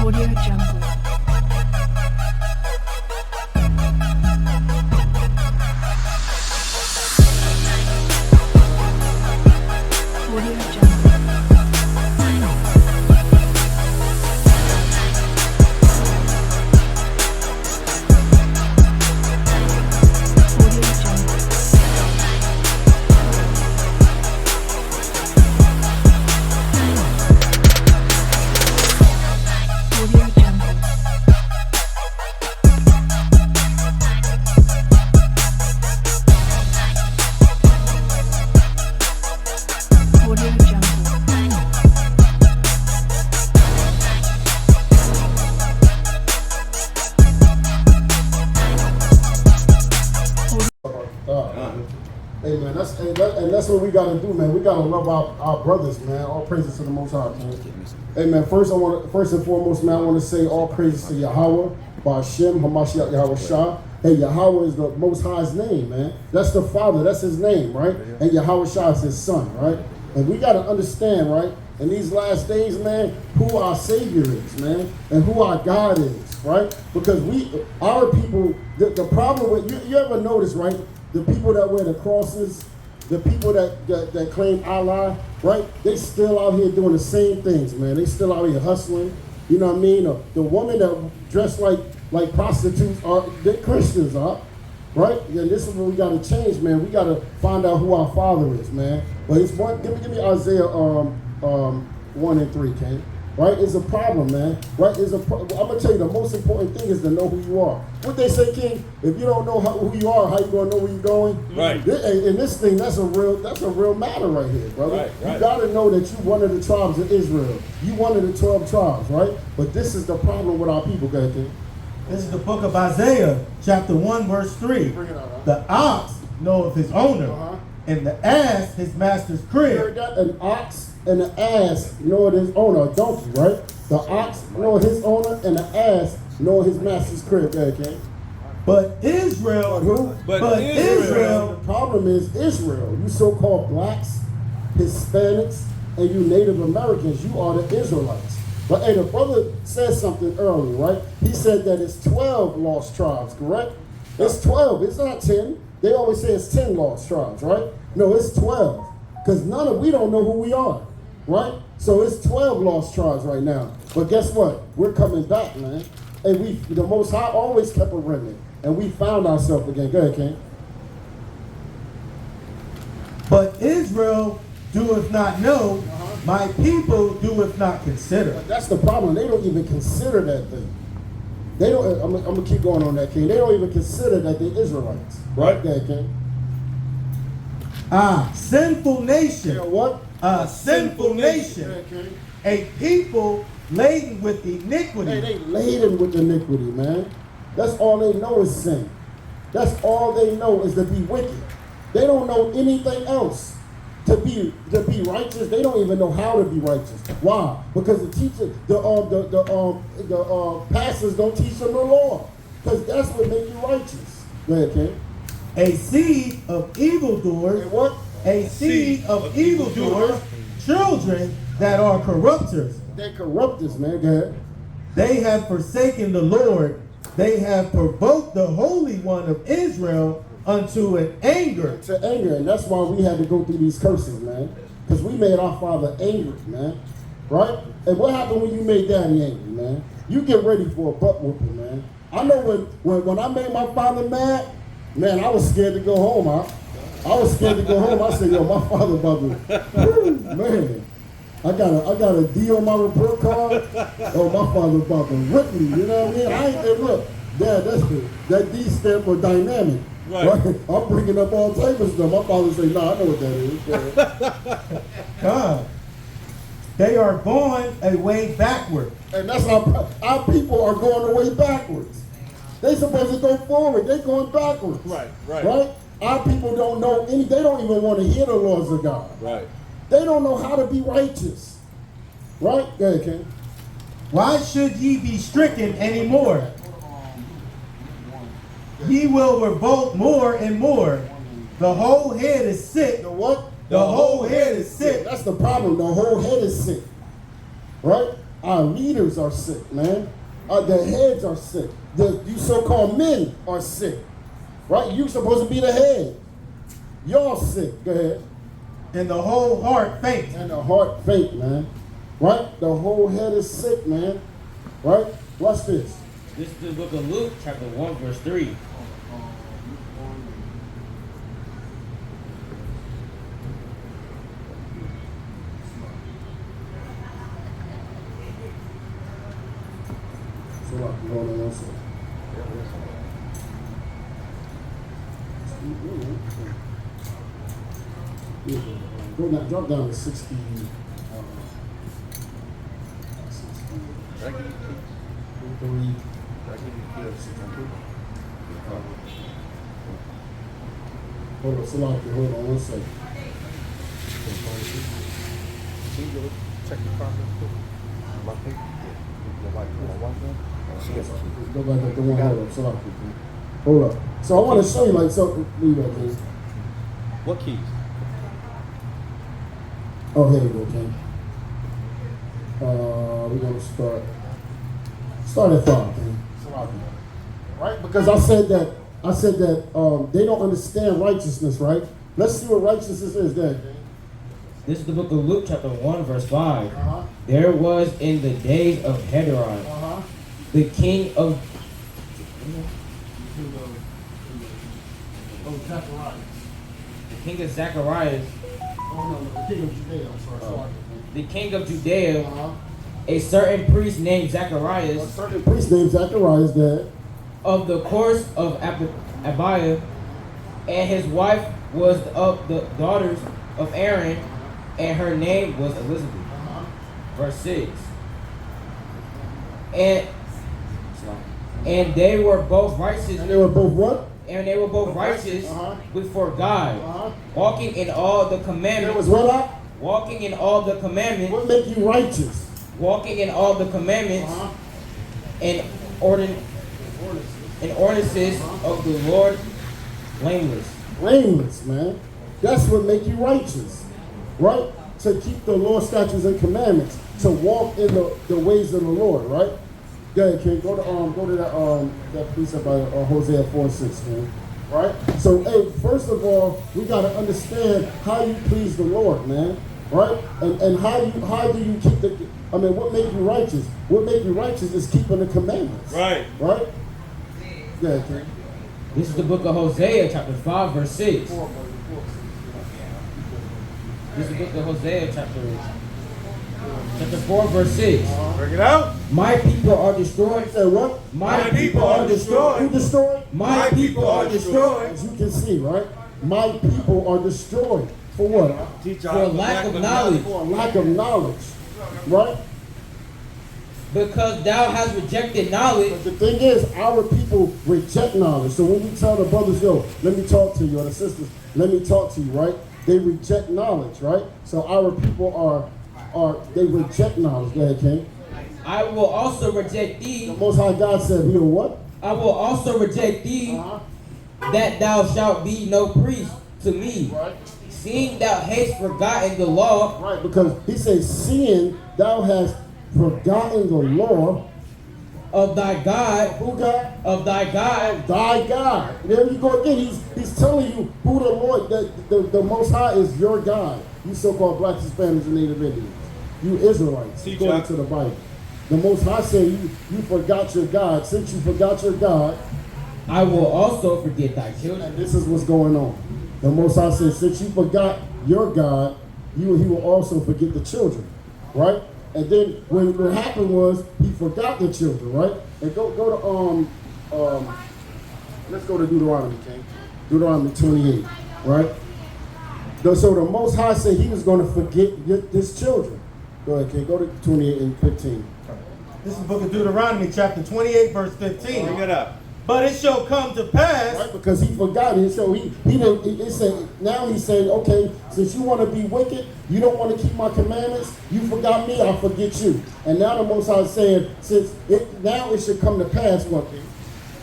Audio Jungle. Audio Jungle. Audio Jungle. Audio Jungle. Audio Jungle. Hey man, that's what we gotta do, man. We gotta love our brothers, man. All praises to the Most High, man. Hey man, first and foremost, man, I want to say all praises to Yahawah, Ba'ashem, Hamashiach Yahweh Shah. Hey, Yahawah is the Most High's name, man. That's the Father, that's his name, right? And Yahweh Shah is his son, right? And we gotta understand, right? In these last days, man, who our Savior is, man, and who our God is, right? Because our people, the problem with you ever notice, right? The people that wear the crosses, the people that claim Allah, right? They still out here doing the same things, man. They still out here hustling. You know what I mean? The women that dress like prostitutes they Christians are, right? And this is what we got to change, man. We got to find out who our Father is, man. But it's one. Give me Isaiah 1 and 3, Ken. Right? It's a problem, man. Right? I'm gonna tell you the most important thing is to know who you are. What they say, King? If you don't know who you are, how you gonna know where you're going? Right. And this thing, that's a real matter right here, brother. Right. You gotta know that you one of the tribes of Israel. You one of the 12 tribes, right? But this is the problem with our people, guys. King. This is the book of Isaiah, chapter 1, verse 3. Bring it out, huh? The ox knoweth his owner, and the ass his master's crib. You heard that? An ox and an ass know his owner, a donkey, right? The ox know his owner, and the ass know his master's crib, okay? But Israel, Who? but Israel, The problem is Israel. You so-called blacks, Hispanics, and you Native Americans, you are the Israelites. But hey, the brother said something earlier, right? He said that it's 12 lost tribes, correct? It's 12, it's not 10. They always say it's 10 lost tribes, right? No, it's 12. Because we don't know who we are, right? So it's 12 lost tribes right now. But guess what? We're coming back, man. And the Most High always kept a remnant. And we found ourselves again. Go ahead, King. but Israel doeth not know, my people doeth not consider. But that's the problem. They don't even consider that thing. They don't. I'm gonna keep going on that, King. They don't even consider that they're Israelites. Right there, King. Sinful nation. You know what? A sinful nation. Yeah, King. A people laden with iniquity. Hey, they laden with iniquity, man. That's all they know is sin. That's all they know is to be wicked. They don't know anything else. To be righteous, they don't even know how to be righteous. Why? Because the teacher, the pastors don't teach them the law. Because that's what makes you righteous. Go ahead, King. A seed of evildoers. And what? A seed of evildoers, children that are corrupters. They corrupt us, man. Go ahead. They have forsaken the Lord. They have provoked the Holy One of Israel unto an anger. To anger, and that's why we had to go through these curses, man. Because we made our father angry, man. Right? And what happened when you made daddy angry, man? You get ready for a butt whooping, man. I know when I made my father mad, man, I was scared to go home. I was scared to go home. I said, yo, my father about to, man. I got a D on my report card. Oh, my father about to rip me. You know what I mean? I ain't there. Look, Dad, that D stand for dynamic. Right. I'm bringing up all type of stuff. My father say, nah, I know what that is. God. They are going a way backward. And that's our people are going a way backwards. They supposed to go forward. They going backwards. Right? Our people don't know they don't even want to hear the laws of God. Right. They don't know how to be righteous. Right? Go ahead, King. Why should ye be stricken anymore? Ye will revolt more and more. The whole head is sick. The what? The whole head is sick. That's the problem. The whole head is sick. Right? Our leaders are sick, man. The heads are sick. You so-called men are sick, right? You're supposed to be the head. Y'all sick. Go ahead. And the whole heart faint. And the heart faint, man. Right? The whole head is sick, man. Right? Watch this. This is the book of Luke, chapter 1, verse 3. So hold on one second. Go down, drop down to 60. 63. Hold on, hold on one second. Check the progress. Go back up to one. Hold up. So I want to show you, like, so. Leave that, please. What keys? Oh, here we go, King. We're gonna start at 5, King. Right? Because I said that they don't understand righteousness, right? Let's see what righteousness is there, King. This is the book of Luke, chapter 1, verse 5. Uh-huh. There was in the days of Ahrayah, Uh-huh. the king of Zacharias, Oh, no, the king of Judea. I'm sorry. the king of Judea, Uh-huh. a certain priest named A Zacharias certain priest named Zacharias there. of the course of Abiah, and his wife was of the daughters of Aaron, and her name was Elizabeth. Verse 6. And they were both righteous. And they were both what? And they were both righteous Uh-huh. before God, Uh-huh. walking in all the There commandments. was what up? Walking in all the commandments. What make you righteous? Walking in all the commandments Uh-huh. and ordinances of the Lord, blameless. Blameless, man. That's what make you righteous, right? To keep the law, statutes, and commandments. To walk in the ways of the Lord, right? Go ahead, King. Go to that precept by Hosea 4:6, man. Right? So, hey, first of all, we gotta understand how you please the Lord, man. Right? And how do you keep what make you righteous? What make you righteous is keeping the commandments. Right. Right? Go ahead, King. This is the book of Hosea, chapter 5, verse 6. This is the book of Hosea, chapter 4, verse 6. Bring it out. My people are destroyed. Say what? My people are destroyed. Who destroyed? My people are destroyed As you can see, right? My people are destroyed. For what? for lack of knowledge, For a lack of knowledge. Right? because thou hast rejected knowledge. But the thing is, our people reject knowledge. So when we tell the brothers, yo, let me talk to you, or the sisters, let me talk to you, right? They reject knowledge, right? So our people they reject knowledge. Go ahead, King. I will also reject The thee. Most High God said, we are what? I will also reject thee, that thou shalt be no priest to me. Right. Seeing thou hast forgotten the law Right, because he says, seeing thou hast forgotten the law of thy God, who God? of thy God, Thy God. There you go again. He's telling you who the Lord, that the Most High is your God. You so-called blacks, Hispanics, and Native Indians. You Israelites, Teach according us. to the Bible. The Most High said you forgot your God. Since you forgot your God, I will also forget thy children. and this is what's going on. The Most High said, since you forgot your God, he will also forget the children, right? And then what happened was he forgot the children, right? And go to let's go to Deuteronomy, King. Deuteronomy 28, right? So the Most High said he was going to forget his children. Go ahead, King. Go to 28 and 15. This is the book of Deuteronomy, chapter 28, verse 15. Bring it up. But it shall come to pass. Right? Because he forgot it. So he didn't. He said, now he's saying, okay, since you want to be wicked, you don't want to keep my commandments, you forgot me, I'll forget you. And now the Most High is saying, now it should come to pass, what?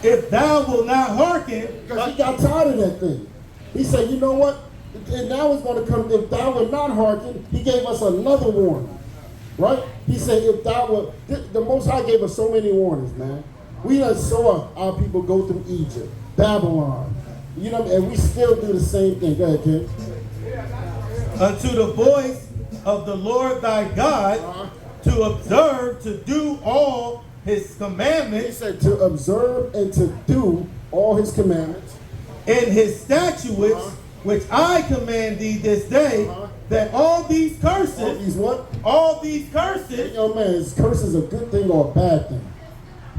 If thou wilt not hearken, Because he got tired of that thing. He said, you know what? And now it's going to come, if thou will not hearken, he gave us another warning. right? He said, if thou were, the Most High gave us so many warnings, man. We done saw our people go through Egypt, Babylon, you know, and we still do the same thing. Go ahead, kid. Unto the voice of the Lord thy God, to observe, to do all his He commandments, said to observe and to do all his commandments. and his statutes, which I command thee this day, that all these All curses, these what? all these Hey, curses, yo, man, is curses a good thing or a bad thing?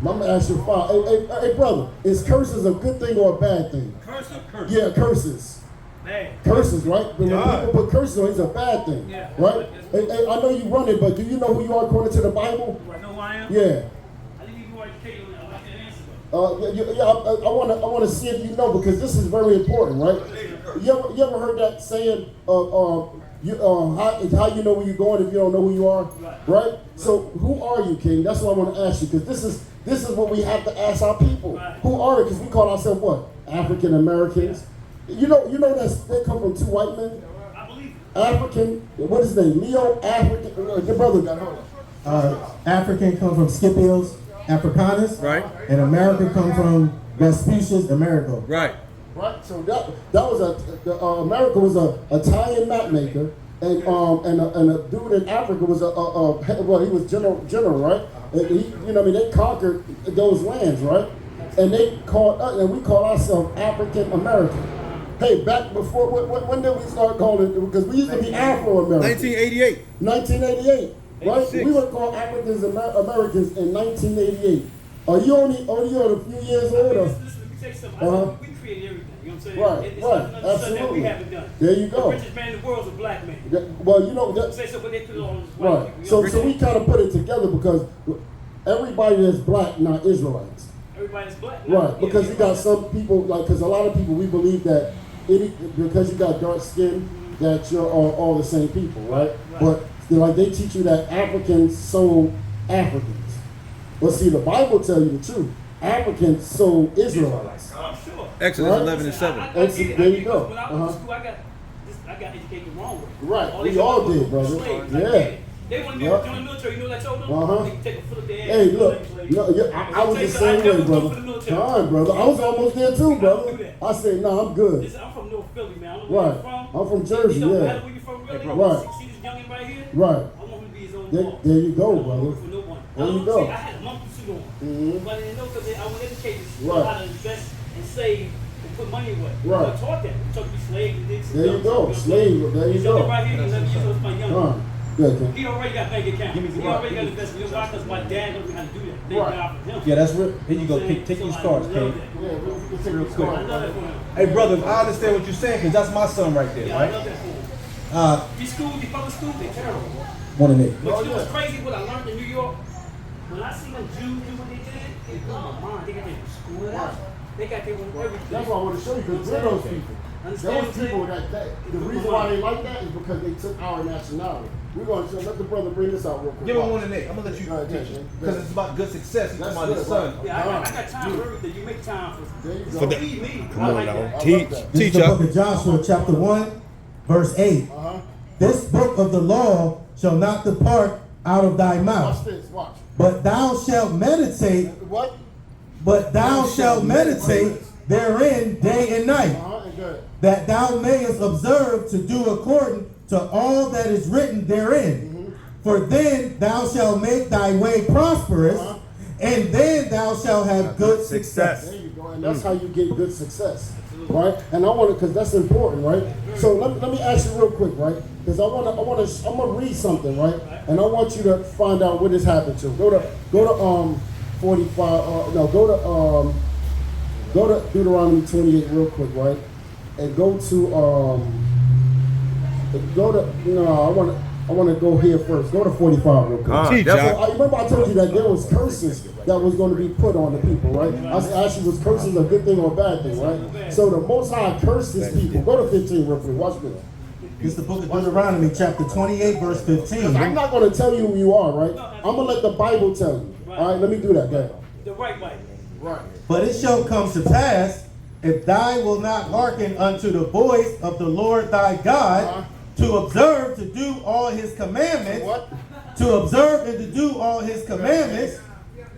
I'm gonna ask your father. Hey, brother, is curses a good thing or a bad thing? Curse or curse? Yeah, curses. Man. Curses, right? But when God. people put curses on, it's a bad thing, Yeah. right? Hey, I know you run it, but do you know who you are according to the Bible? Do I know who I am? Yeah. I think you more educated on that. I like that answer though. I want to see if you know, because this is very important, right? You ever heard that saying? How you know where you're going if you don't know who you are, right? So who are you, King? That's what I want to ask you, because this is what we have to ask our people. Right. Who are they? Because we call ourselves what? African Americans. You know that they come from two white men. I believe it. African. What is his name? Leo African. Your brother got hold on. African come from Scipios Africanus, Right. and American come from Vespucius Amerigo. Right. Right, so that was America was a Italian map maker, and a dude in Africa was well, he was general, right? And he, you know, I mean, they conquered those lands, right? And they called us, and we call ourselves African American. Hey, back before when did we start calling it? Because we used to be Afro American. 1988. 1988, right? 86. We were called Africans Americans in 1988. Are you only a few years Listen, older? let me tell you something. Uh-huh. We created everything. You know what I'm saying? Right, It's right, not something that we absolutely. haven't done. There you go. The richest man in the world is a black man. Yeah, well, you know that. Say so, but they put it on this white Right. people. You So know, so we kind of put it together because everybody that's black not Israelites. everybody's black. Right. Because you got some people because a lot of people we believe that because you got dark skin that you're all the same people, right? Right. But they teach you that Africans sold Africans. But see, the Bible tell you the truth. Africans sold Israelites. I'm sure. Exodus Right. 11 and 7. I That's get it. it. There you I get it. go. When I was in school, I got educated the wrong way. Right. They We all thought did, brother. slaves. I Yeah. get it. They want to be Yep. join the military. You know what I told them? Uh-huh. They can take a foot of their ass. Hey, look, Slave. I was the same way, brother. Fine, brother. I was almost there too, brother. I said, no, I'm good. Listen, I'm from North Philly, man. I don't know where Right. you're from. I'm from Jersey, It don't yeah. matter where you're from, really. Right. See this youngin right here? Right. I want him to be his own There, boss. there you go, I don't brother. work for no one. There you See, go. I had a monkey suit on. Mhm. But I didn't know because I was educated Right. how to invest and save and put money away. Right. I taught that. We taught to be slave and did some There you dumb go. stuff, Slave, know what I'm there you saying? This youngin go. right here, 11 years old, is my youngin. Fine. Good, Ken. He already got bank account. He already got investment. You know why? Because my dad knows how to do that. Thank Right. God for him. Yeah, that's real. Here you go. Saying, Take so these I cards, love King. that. Yeah, we'll take Real this quick. I card, love that brother. for him. Hey, brother, I understand what you're saying because that's my son right there, Yeah, I right? love that for him. Uh, These schools, these public schools, they're terrible. one of them. But Oh, you know what's yeah. crazy? What I learned in New York, when I see them Jews do what they did, it blew my mind. They got their school out. They got their everything. That's why I want to show you, because we're those people. Understand Those people the reason why they like that is because they took our nationality. We're going to let the brother bring this out real quick. Give him one of them. I'm gonna let you Go ahead, teach Ken. it because it's about good success. He's That's talking about good, his son. right? Yeah, I got time for everything. You make time for There you go. For the- Believe me. Come I on like now. that. I love Teach. that. This is Teach the book up. of Joshua, chapter 1, verse 8. Uh-huh. This book of the law shall not depart out of thy Watch mouth, this. Watch. but thou shalt meditate, What? therein day and night, And good. that thou mayest observe to do according to all that is written therein. For then thou shalt make thy way prosperous, and then thou shalt have good success. There you go. And that's how you get good success. Right? And I want to, because that's important, right? So let me ask you real quick, right? Because I'm gonna read something, right? And I want you to find out what this happened to. Go to 45. Go to Deuteronomy 28 real quick, right? And go to I want to go here first. Go to 45 real quick. Teach, So Jack. I remember I told you that there was curses that was going to be put on the people, right? I asked you, was curses a good thing or a bad thing, right? So the Most High cursed his people. Go to 15 real quick. Watch this. It's the book of Deuteronomy, chapter 28, verse 15. I'm not going to tell you who you are, right? I'm going to let the Bible tell you. All right, let me do that. Go ahead. The right way. Right. But it shall come to pass, if thou wilt not hearken unto the voice of the Lord thy God, to observe to do all his commandments, What? to observe and to do all his commandments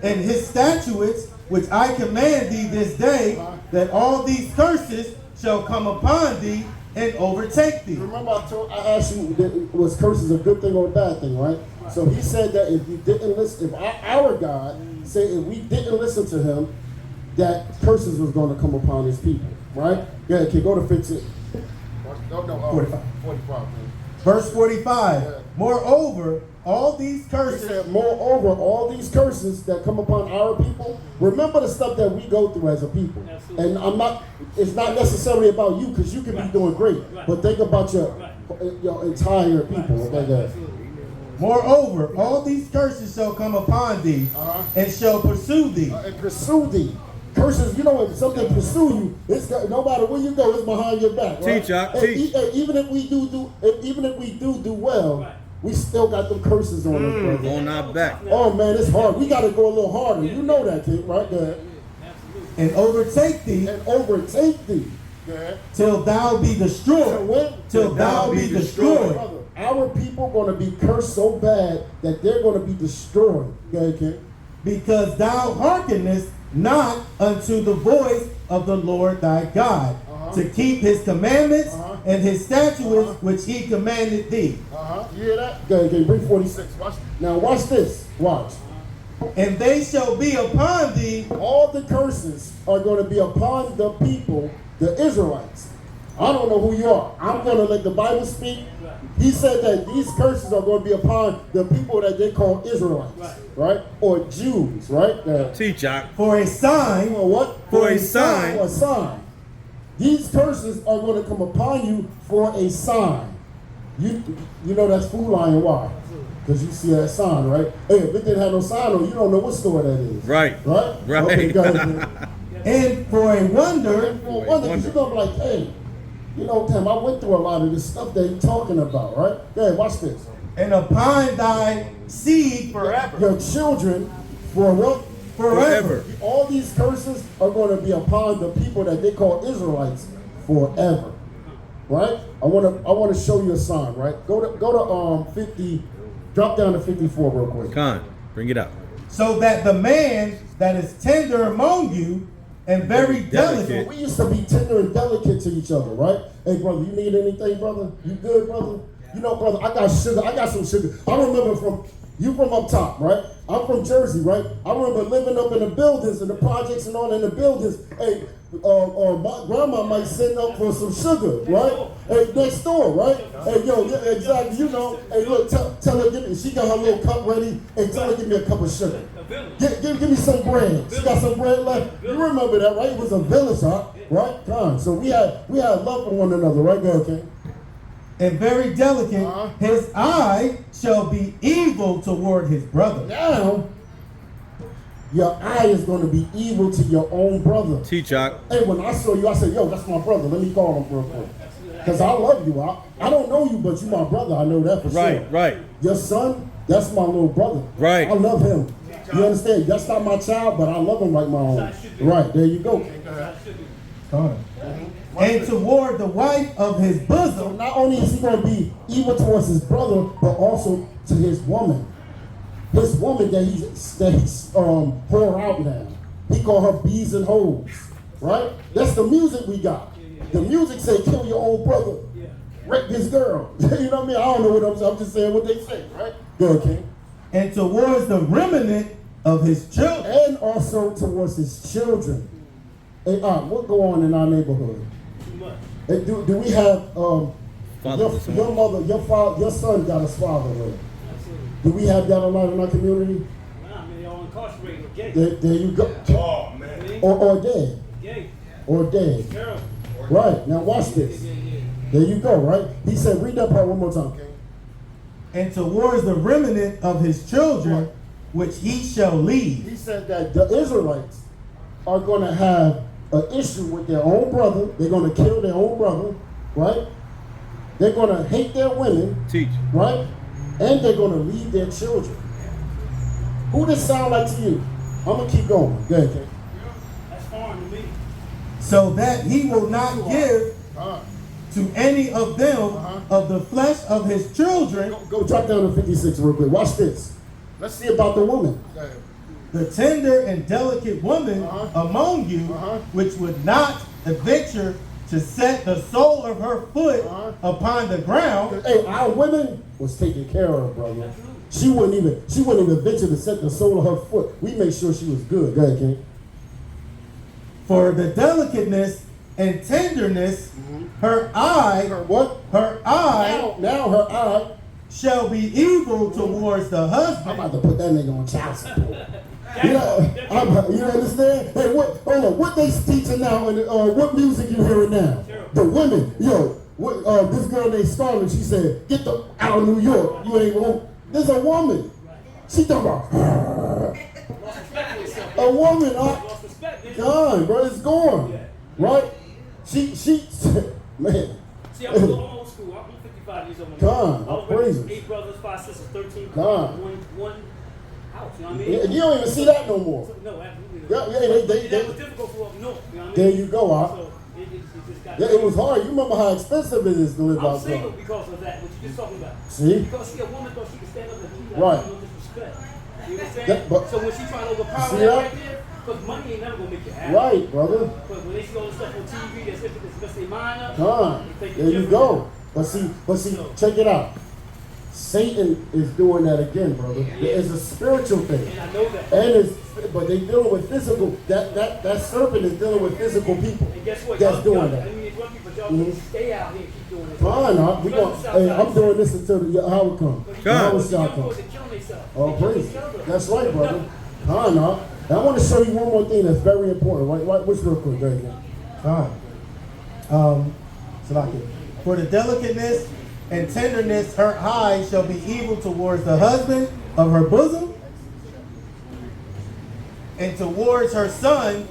and his statutes, which I command thee this day, that all these curses shall come upon thee and overtake thee. Remember I asked you, was curses a good thing or a bad thing, right? So he said that if you didn't listen, if our God said if we didn't listen to him, that curses was going to come upon his people, right? Yeah, can go to 15. No, 45. 45, man. Verse 45. Yeah. Moreover, all these He curses. said, moreover, all these curses that come upon our people, remember the stuff that we go through as a people. Absolutely. And it's not necessarily about you, because you can be doing great. Right. But think about your entire people. Like that. Absolutely. Moreover, all these curses shall come upon thee and shall pursue thee. And pursue thee. Curses, you know, if something pursue you, no matter where you go, it's behind your back. Right? Teach, y'all, And teach. even if we do well, Right. we still got them curses on us, brother. On our back. Oh man, it's hard. We got to go a little harder. You know that, kid, right there. Absolutely. And overtake thee And overtake thee. Yeah. till thou be So destroyed. when? Till thou be destroyed. Brother, our people going to be cursed so bad that they're going to be destroyed. Okay, kid? Because thou hearkenest not unto the voice of the Lord thy God, to keep his commandments and his statutes which he commanded thee. You hear that? Okay, bring 46. Watch. Now watch this. Watch. And they shall be upon thee. All the curses are going to be upon the people, the Israelites. I don't know who you are. I'm going to let the Bible speak. He said that these curses are going to be upon the people that they call Israelites, right? Or Jews, right? Teach, y'all. For a sign. For what? For a sign. For a sign. These curses are going to come upon you for a sign. You know that's Food Lion. Why? Because you see that sign, right? Hey, if it didn't have no sign on it, you don't know what store that is. Right. Right? Right. Okay, go ahead. And for a wonder. For wonder, because you're going to be like, hey, you know, Tim, I went through a lot of this stuff that you're talking about, right? Hey, watch this. And upon thy seed forever. Your children for what? Forever. All these curses are going to be upon the people that they call Israelites forever. Right? I want to show you a sign, right? Go to 50, drop down to 54 real quick. Con, bring it up. So that the man that is tender among you and very delicate. We used to be tender and delicate to each other, right? Hey, brother, you need anything, brother? You good, brother? You know, brother, I got sugar. I got some sugar. I remember you from up top, right? I'm from Jersey, right? I remember living up in the buildings and the projects and all in the buildings. Hey, my grandma might send up for some sugar, right? Hey, next door, right? Hey, yo, yeah, exactly. You know, hey, look, tell her, she got her little cup ready, and tell her give me a cup of sugar. Give me some bread. She got some bread left. You remember that, right? It was a village, right? Come on. So we had love for one another, right? Go, okay. And very delicate, his eye shall be evil toward his brother. Now, your eye is going to be evil to your own brother. Teach, y'all. Hey, when I saw you, I said, yo, that's my brother. Let me call him real quick. Because I love you. I don't know you, but you my brother. I know that for sure. Right. Your son, that's my little brother. Right. I love him. You understand? That's not my child, but I love him like my own. Right, there you go. And toward the wife of his So bosom. not only is he going to be evil towards his brother, but also to his woman. His woman that he's pour out now. He call her bees and hoes. Right? That's the music we got. The music say kill your own brother. Rape his girl. You know what I mean? I don't know what I'm just saying what they say, right? Good, King. And towards the remnant of his children. And also towards his children. Hey, what go on in our neighborhood? Hey, do we have your mother, your father, your son got his fatherhood? Do we have that a lot in our community? I mean, they're all incarcerated or gay. There you go. Oh, man. Or dead. Gay. Or dead. Girl. Right. Now watch this. There you go, right? He said, read that part one more time, King. And towards the remnant of his children, which he shall lead. He said that the Israelites are going to have an issue with their own brother. They're going to kill their own brother, right? They're going to hate their women, Teach. right? And they're going to leave their children. Who does sound like to you? I'm going to keep going. Go ahead, King. That's foreign to me. So that he will not give to any of them of the flesh of his children, Go drop down to 56 real quick. Watch this. Let's see about the woman. the tender and delicate woman among you, which would not venture to set the sole of her foot upon the ground. Hey, our women was taken care of, brother. She wouldn't even venture to set the sole of her foot. We made sure she was good. Go ahead, King. For the delicateness and tenderness, her eye, What? her eye Now her eye. shall be evil towards the I'm husband. about to put that nigga on child support. You understand? Hey, hold on, what they teaching now and what music you hearing now? The women, this girl named Scarlett, she said, get the out of New York. You ain't won't. There's a woman. She talking about a woman. Gone, bro, it's gone. Right? She man. See, I'm old school. I'm 55 years old. God, I was praises. raised 8 brothers, 5 sisters, 13 God. one house. You know what I mean? You don't even see that no more. No, absolutely. Yeah, that was difficult for up north. You know what I mean? There you go, So it just got. Yeah, it was hard. You remember how expensive it is to live I'm outside. single because of that. What you just talking about? See? Because a woman thought she could stand up and be like, Right. no disrespect. You know what I'm saying? That- but- So when she trying to overpower See that that? right there, because money ain't never gonna make you happy. Right, brother. But when they see all this stuff on TV, that's if it's mess their mind up. Come they think there it's you different. go. But see, check it out. Satan is doing that again, brother. It's a spiritual thing. And I know that. But they dealing with physical. That serpent is dealing with physical people. And guess what? That's Y'all- doing y'all- that. I mean, if one people y'all stay out here and keep doing this. Fine, we Especially going. South Hey, Side. I'm doing this until the Yahawah come. But Yahawah the shall young come. boys are killing themselves. Oh, They kill praise. each other. That's right, brother. And I want to show you one more thing that's very important. Right? Which real quick, right here. Salakia. For the delicateness and tenderness, her eye shall be evil towards the husband of her bosom, and towards her son,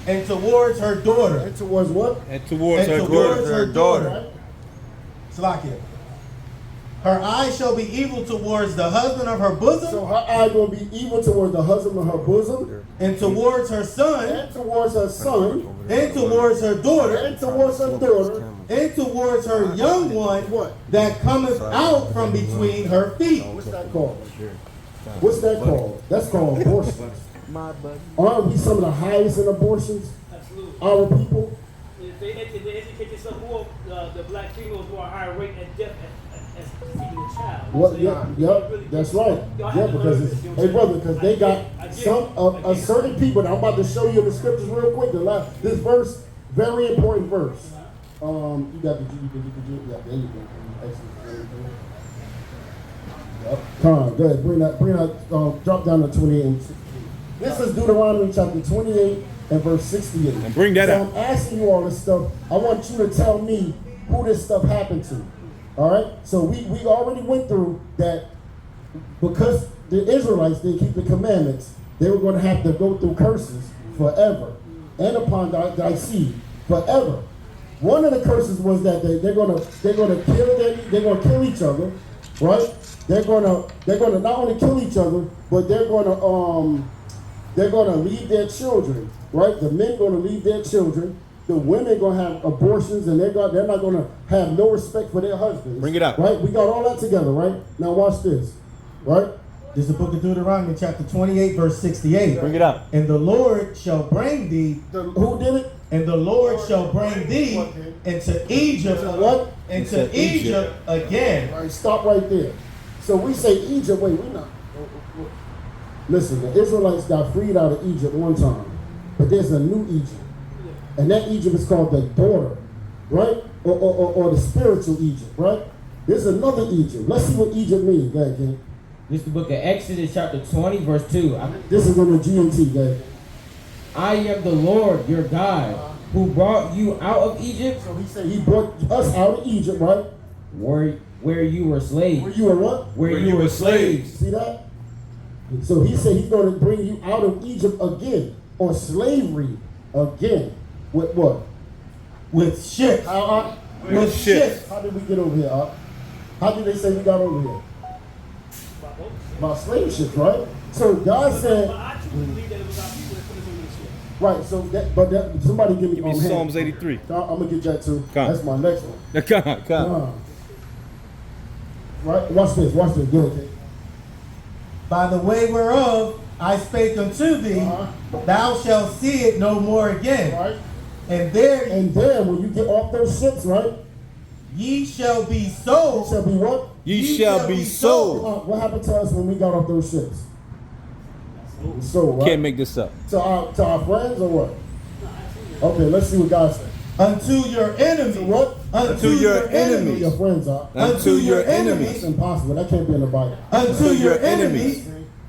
and towards her daughter. And towards what? And towards And her towards daughter. her daughter. Right? Salakia. Her eye shall be evil towards the husband of her bosom, So her eye gonna be evil towards the husband of her bosom, and towards her son, and towards her son, and towards her daughter, and towards her daughter. and towards her young one that cometh out from between her feet. What's that called? What's that called? That's called abortion. Aren't we some of the highest in abortions? Absolutely. Our people. If they educate themselves more, the black females who are higher rate at death as seeking a child. What? So Yeah, you yep. really That's get- right. y'all Yeah, have to because learn it's, this, you know hey what I'm brother, saying? because I they get got it. I get some it. of I a get it. certain people. Now I'm about to show you in the scriptures real quick. This verse, very important verse. You got the yeah, there you go. Excellent. Yep. Come, go ahead. Bring that. Drop down to 28 and 16. This is Deuteronomy chapter 28 and verse 68. And bring that so out. I'm asking you all this stuff. I want you to tell me who this stuff happened to. All right. So we already went through that because the Israelites didn't keep the commandments. They were going to have to go through curses forever, and upon thy seed forever. One of the curses was that they're gonna kill each other, right? They're gonna not only kill each other, but they're gonna leave their children, right? The men gonna leave their children. The women gonna have abortions, and they're not gonna have no respect for their husbands. Bring it out. Right? We got all that together, right? Now watch this, right? This is the book of Deuteronomy, chapter 28, verse 68. Bring it out. And the Lord shall bring thee, Who did it? and the Lord shall bring thee into Egypt, What? into Into Egypt again. All right, stop right there. So we say Egypt. Wait, we're not. Listen, the Israelites got freed out of Egypt one time, but there's a new Egypt, and that Egypt is called the daughter, right? Or the spiritual Egypt, right? There's another Egypt. Let's see what Egypt means, guys. This is the book of Exodus, chapter 20, verse 2. This is on the GMT, guys. I am the Lord your God, who brought you out of Egypt, So he said he brought us out of Egypt, right? where you were slaves. Where you were what? Where you were slaves. See that? So he said he's going to bring you out of Egypt again, or slavery again. With what? With ships. With ships. How did we get over here? How did they say we got over here? By slave ships, right? So God said, But I truly believe that it was our people that put us on these ships. Right. So somebody give me, Give me hand. Psalms 83. I'm gonna get that too. Come. That's my next one. Come. Right. Watch this. Watch this. Good. Okay. By the way whereof I spake unto thee, thou shalt see it no more again. Right. And there And then when you get off those ships, right? ye shall be It sold. shall be what? Ye shall be sold. What happened to us when we got off those ships? So right? Can't make this up. To our friends or what? Okay, let's see what God said. Unto your enemies. What? Unto your enemies. Your friends are. Unto your That's enemies. impossible. That can't be in the Bible. Unto your enemies.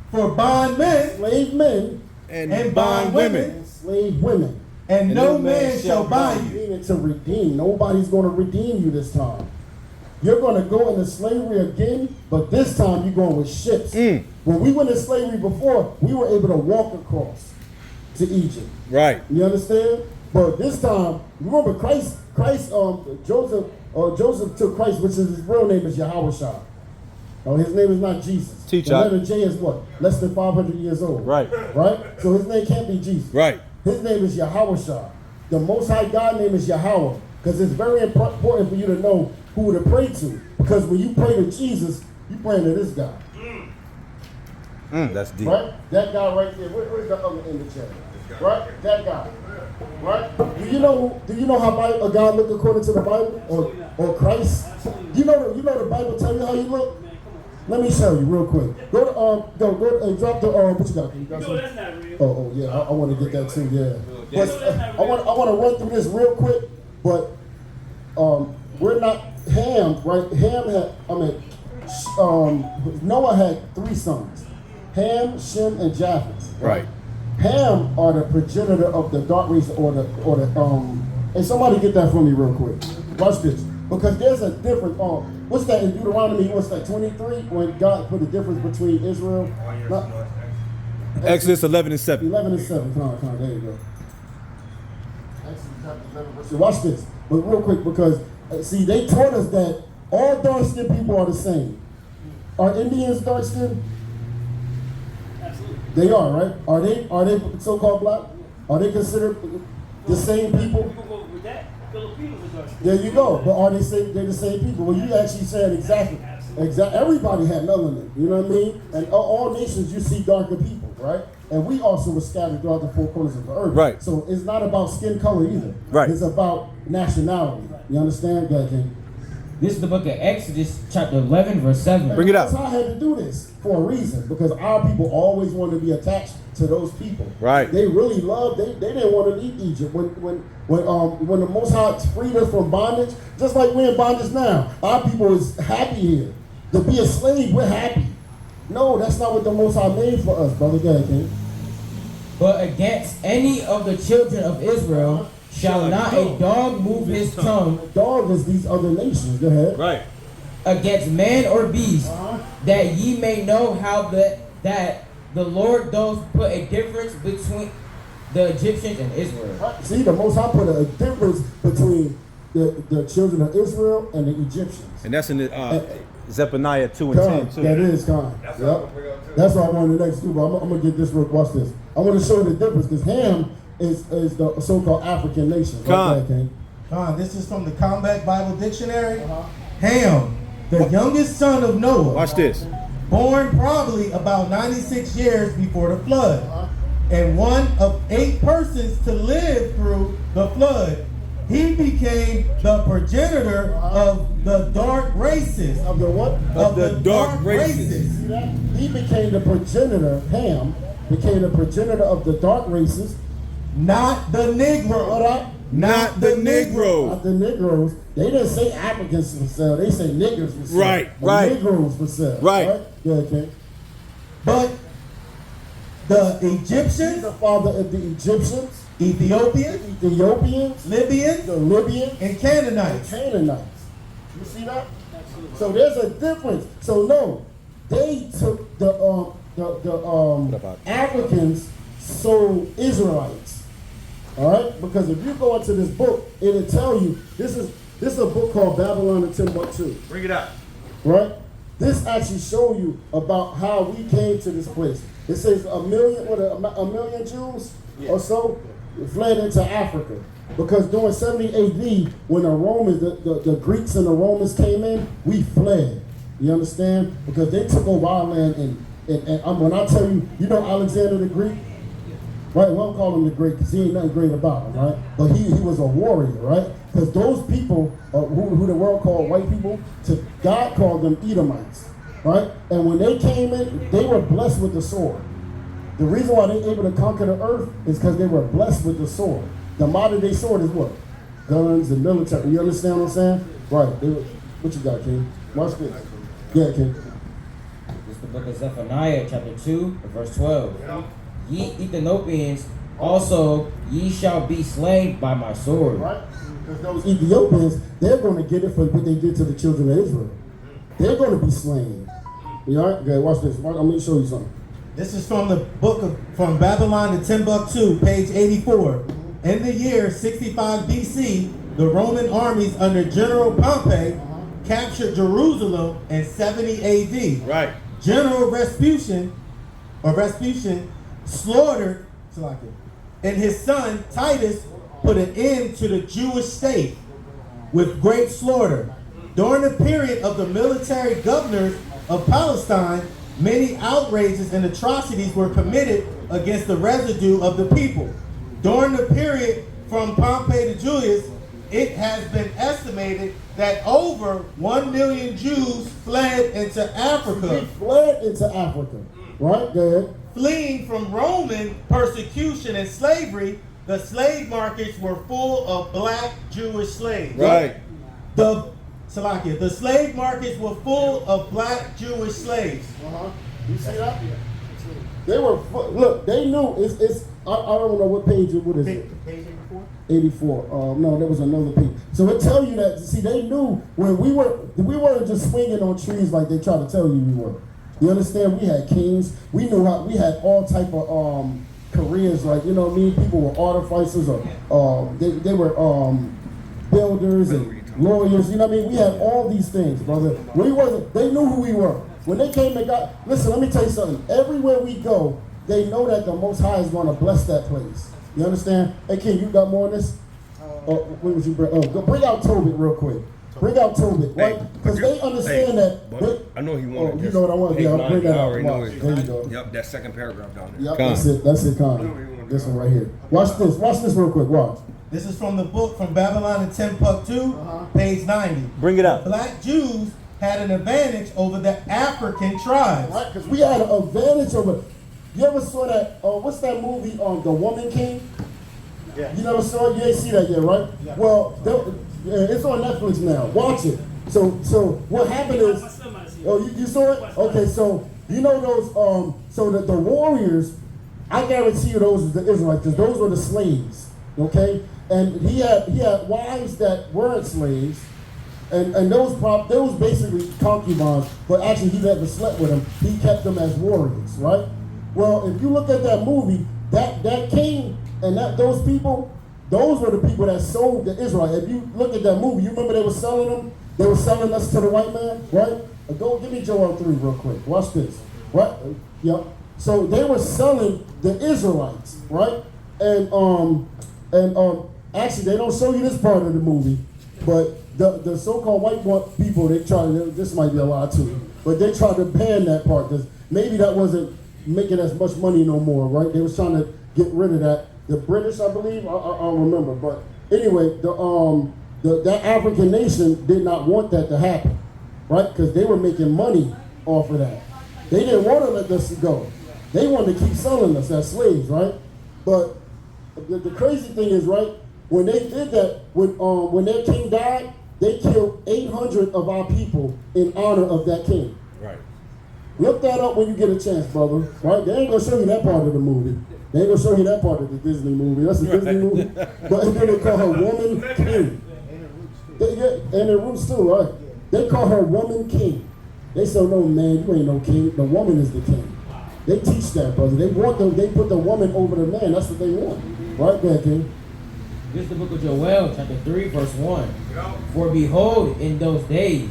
For bondmen Slave men And bond women. and slave women. and no man shall buy you. Meaning to redeem. Nobody's going to redeem you this time. You're going to go into slavery again, but this time you're going with ships. When we went into slavery before, we were able to walk across to Egypt. Right. You understand? But this time, remember Joseph took Christ, which is his real name is YAHAWAH. Oh, his name is not Jesus. Teach The out. letter J is what? Less than 500 years old. Right. Right? So his name can't be Jesus. Right. His name is YAHAWAH. The Most High God name is Yahweh. Because it's very important for you to know who to pray to. Because when you pray to Jesus, you praying to this guy. That's deep. Right? That guy right there. Where's the other in the chat? Right? That guy. Right? Do you know how a guy look according to the Bible? Or Christ? You know the Bible tell you how you look? Let me show you real quick. Go to drop the what you got? You got No, some? that's not real. Oh yeah, I want to get that too. Yeah, but I want to run through this real quick. But we're not Ham, right? Noah had 3 sons: Ham, Shem, and Japheth. Right. Ham are the progenitor of the dark race, or the and somebody get that for me real quick. Watch this, because there's a difference. What's that in Deuteronomy? What's that 23 when God put the difference between Israel? Exodus 11 and 7. 11 and 7. Come on, there you go. Exodus chapter 11, verse 7. Watch this, but real quick, because see, they taught us that all dark-skinned people are the same. Are Indians dark-skinned? Absolutely. They are, right? Are they so-called black? Are they considered the same people? We gonna go with that. Filipinos are dark skinned. There you go. But are they're the same people? Well, you actually said exactly. Everybody had melanin. You know what I mean? And all nations, you see darker people, right? And we also were scattered throughout the 4 corners of the earth. Right. So it's not about skin color either. Right. It's about nationality. You understand? Go ahead, King. This is the book of Exodus, chapter 11, verse 7. Bring it out. That's how I had to do this for a reason, because our people always wanted to be attached to those people. Right. They really loved. They didn't want to leave Egypt when the Most High freed us from bondage. Just like we're in bondage now, our people is happy here. To be a slave, we're happy. No, that's not what the Most High made for us, brother. Go ahead, King. But against any of the children of Israel shall not a dog move his tongue Dog is these other nations. Go ahead. Right. against man or beast, that ye may know how that the Lord doth put a difference between the Egyptians and Israel. Right. See, the Most High put a difference between the children of Israel and the Egyptians. And that's in the Zephaniah 2 and 10 too. That is kind. Yep. That's what I wanted to next do, but I'm going to get this real. Watch this. I want to show you the difference, because Ham is the so-called African nation. This is from the Combat Bible Dictionary. Ham, the youngest son of Noah. Watch this. Born probably about 96 years before the flood. And one of 8 persons to live through the flood. He became the progenitor of the dark races. Of the what? Of the dark races. See that? He became the progenitor, Ham, became the progenitor of the dark races. Not the Negro. What up? Not the Negro. Not the Negroes. They didn't say Africans for sale. They say niggers for sale. Right, Or right. Negroes for sale. Right. Yeah, okay. But the He's Egyptians, the father of the Egyptians, Ethiopians, the Ethiopians, Libyans, the Libyans, and and Canaanites. Canaanites. You see that? So there's a difference. So no, they took the Africans sold Israelites. All right? Because if you go into this book, it'll tell you this is a book called Babylon and Timbuktu. Bring it out. Right? This actually show you about how we came to this place. It says a million Jews or so fled into Africa. Because during 70 AD, when the Romans, the Greeks and the Romans came in, we fled. You understand? Because they took over our land, and when I tell you, you know Alexander the Greek? Right, we don't call him the Greek because he ain't nothing great about him, right? But he was a warrior, right? Because those people, who the world called white people, God called them Edomites, right? And when they came in, they were blessed with the sword. The reason why they were able to conquer the earth is because they were blessed with the sword. The modern day sword is what? Guns and military. You understand what I'm saying? Right. What you got, King? Watch this. Yeah, King. This is the book of Zephaniah, chapter 2, verse 12. Ye Ethiopians also, ye shall be slain by my sword. Right? Because those Ethiopians, they're going to get it for what they did to the children of Israel. They're going to be slain. You all right? Okay, watch this. I'm going to show you something. This is from the from Babylon to Timbuktu, page 84. In the year 65 BC, the Roman armies under General Pompey captured Jerusalem in 70 AD. Right. General Rasputin slaughtered, and his son Titus put an end to the Jewish state with great slaughter. During the period of the military governors of Palestine, many outrages and atrocities were committed against the residue of the people. During the period from Pompey to Julius, it has been estimated that over 1 million Jews fled into Africa. They fled into Africa. Right? Go ahead. Fleeing from Roman persecution and slavery, the slave markets were full of black Jewish slaves. Right. The slave markets were full of black Jewish slaves. You see that? They were, look, they knew, I don't know what page, what is it? Page 84? 84. No, there was another page. So it tell you that, see, they knew when we weren't just swinging on trees like they try to tell you we were. You understand? We had kings. We knew how, we had all type of careers, like, you know what I mean? People were artificers, or they were builders and lawyers, you know what I mean? We had all these things, brother. They knew who we were. When they came and got, listen, let me tell you something. Everywhere we go, they know that the Most High is going to bless that place. You understand? Hey, King, you got more on this? What would you bring? Go bring out Tobit real quick. Bring out Tobit, right? Because they understand that. I know he wanted. You know what I want? Yeah, I'll bring that out. There you go. Yep, that second paragraph down there. Yep, that's it, Connor. This one right here. Watch this real quick. Watch. This is from the book from Babylon to Timbuktu, page 90. Bring it out. Black Jews had an advantage over the African tribes. Right, because we had an advantage over. You ever saw that? What's that movie? The Woman King. Yeah. You never saw it? You ain't see that yet, right? Yeah. Well, it's on Netflix now. Watch it. So what happened is. Oh, you saw it? Okay, so you know those. So the warriors, I guarantee you those are the Israelites, because those were the slaves. Okay, and he had wives that weren't slaves. And those basically concubines, but actually he never slept with them. He kept them as warriors, right? Well, if you look at that movie, that king and those people, those were the people that sold the Israelites. If you look at that movie, you remember they were selling them? They were selling us to the white man, right? Go give me Joel 3 real quick. Watch this. Right? Yep. So they were selling the Israelites, right? And actually they don't show you this part of the movie, but the so-called white people, this might be a lie too, but they tried to ban that part because maybe that wasn't making as much money no more, right? They was trying to get rid of that. The British, I believe, I don't remember, but anyway, that African nation did not want that to happen, right? Because they were making money off of that. They didn't want to let us go. They wanted to keep selling us as slaves, right? But the crazy thing is, right, when they did that, when their king died, they killed 800 of our people in honor of that king. Right. Look that up when you get a chance, brother. Right? They ain't gonna show you that part of the movie. They ain't gonna show you that part of the Disney movie. That's a Disney movie. But then they call her Woman King. And the roots too, right? They call her Woman King. They say, no, man, you ain't no king. The woman is the king. They teach that, brother. They put the woman over the man. That's what they want. Right there, King. This is the book of Joel, chapter 3, verse 1. For behold, in those days,